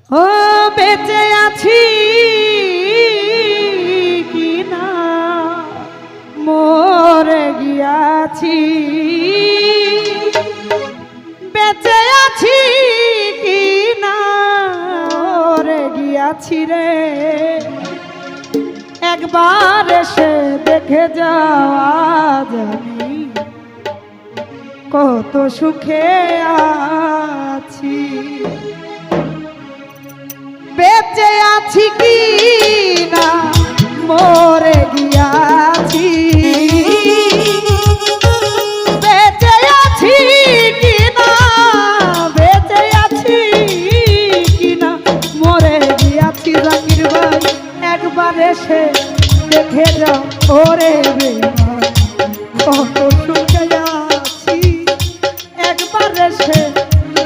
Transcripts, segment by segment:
ও বেঁচে আছি কি না মরে গিয়াছি, বেঁচে আছি কি না মরে গিয়াছি রে, একবার এসে দেখে যাওয়া জানি কত সুখে আছি। বেঁচে আছি কি না মরে গিয়াছি, বেঁচে আছি কি না, বেঁচে আছি কি না মরে গিয়াছি। জাকির ভাই একবার এসে দেখে যাও ওরে বেমান কত সুখে আছি, একবার এসে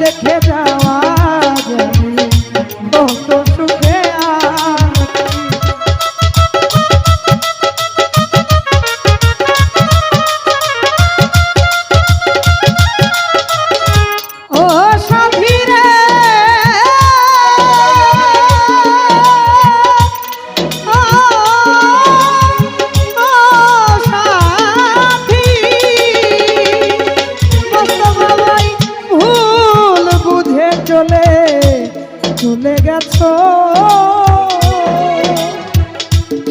দেখে যাওয়া যাবে কত সুখে আছি। ও সাথী রে চলে গেছো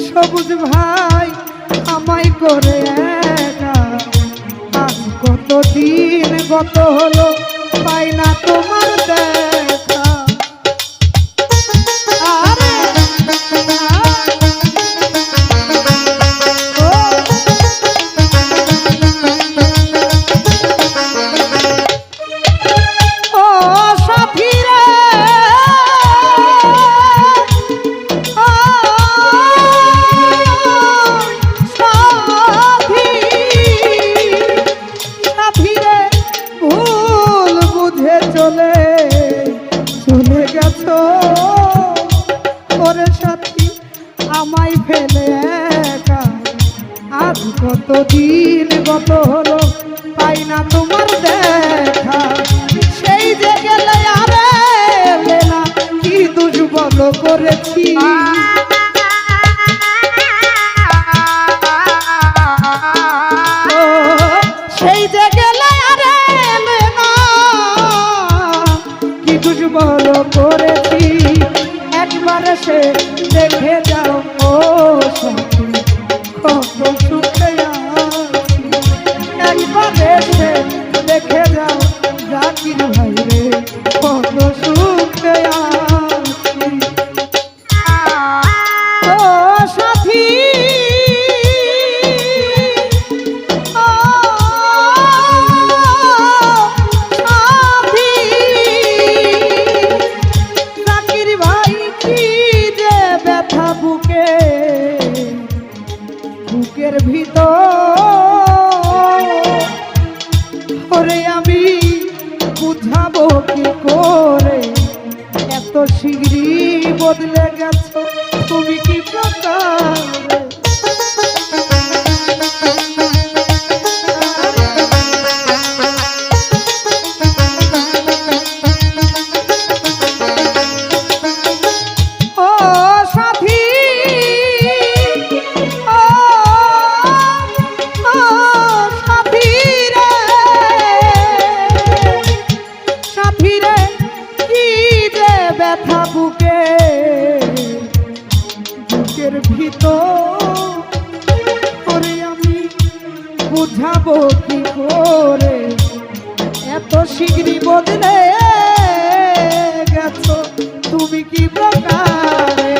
সবুজ ভাই আমায় করে একা, আজ কতদিন গত হলো পাই না তোমার দেখা। চলে গেছো ওরে সাথী আমায় ফেলে একা, আজ কতদিন গত হলো পাই না তোমার দেখা। সেই যে গেলে আরে না কি দুর্বল করেছি, সেই যে গেলে আরে দুর্বল করেছি, একবার সে দেখে যাও ও সাথী কত সুখে আছি, একবার সে দেখে যাও জাকির ভাই রে কত সুখে আছি। ও সাথী বুকের ভিতর ওরে আমি বুঝাবো কি করে, এত শিগগিরি বদলে গেছো তুমি কি প্রকার। ব্যথা বুকের ভিতর করে আমি বুঝাবো কি করে, এত শিগগিরি বদলে গেছো তুমি কি প্রকারে।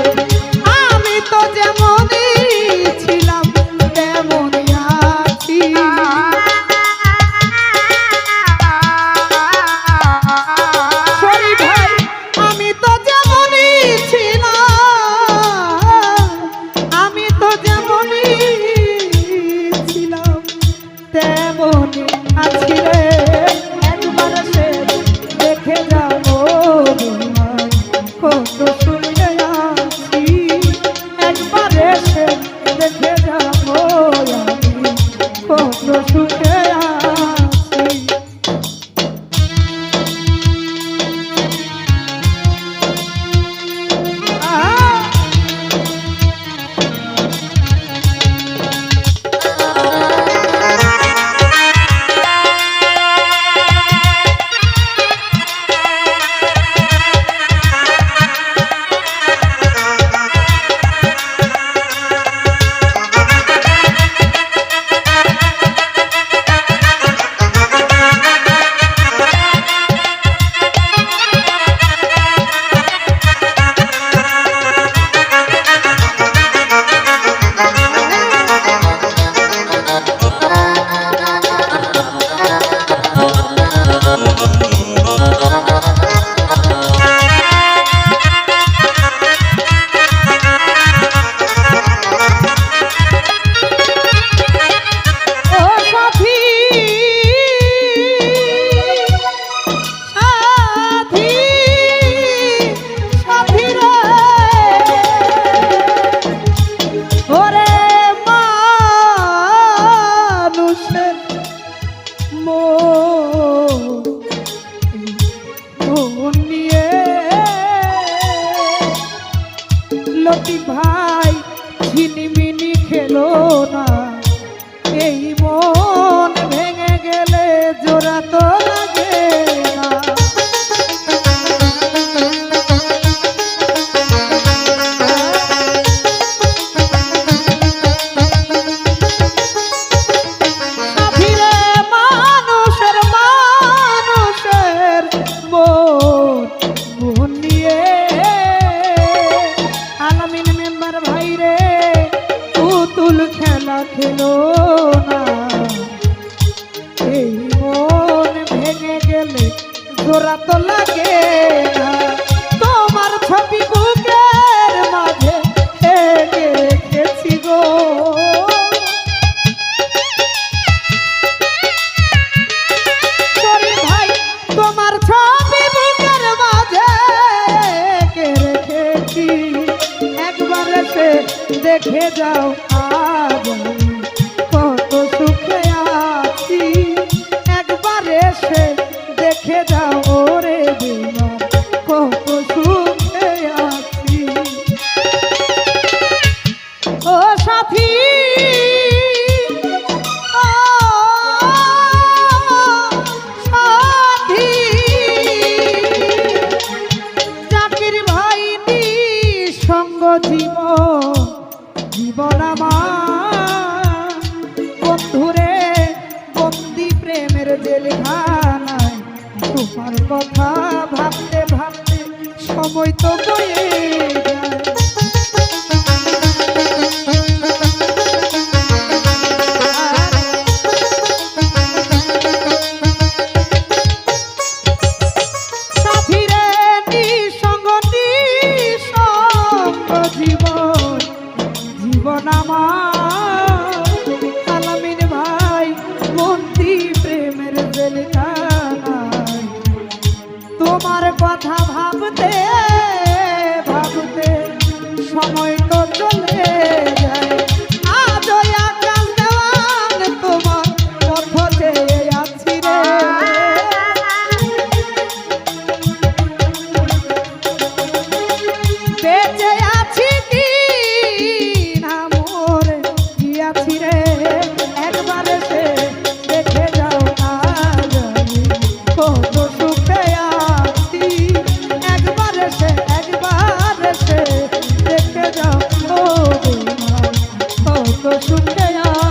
আমি তো যেমনই ছিলাম তেমনই আছি, তেমনই আছি রে, একবার সে দেখে যাবো কত সুখে আছি, একবার সে দেখে যাবো আমি কত সুখে আছি। সাথী ভাই ঝিনিমিনি খেলো না, এই মন ভেঙে গেলে জোড়া তো লাগে না। সাথীরে মানুষের মানুষের মন নিয়ে আলামিন মেম্বার ভাইরে পুতুল খেলা খেলো না, এই মন ভেঙে গেলে জোড়া তো লাগে না। তোমার ছবি বুকের মাঝে এঁকে রেখেছি গো, সরি ভাই তোমার ছবি বুকের মাঝে এঁকে রেখেছি, একবার এসে দেখে যাও আজ আমি কত সুখে আছি, একবার এসে দেখে যাও ওরে বেমান কত সুখে আছি। ও সাথী ও সাথী, জাকির ভাই নিঃসঙ্গ জীবন আমার, বন্ধুরে বন্দি প্রেমের জেলখানায়, তোমার কথা ভাবতে ভাবতে সময় তো বয়ে যায়। সাথীরে নিঃসঙ্গ জীবন আমার, আলামিন ভাই বন্দি প্রেমের জেলখানায়, তোমার কথা ভাবতে ভাবতে সময় তো চলে যায়। আজ ওই আকাশ দেওয়ান তোমার পথ চেয়ে আছি রে, বেঁচে আছি কি না মরে গিয়াছি রে, একবার এসে দেখে যাও আজ আমি কত সুখে আছি, একবার এসে দেখে যাও ও বেমান কত সুখে আছি।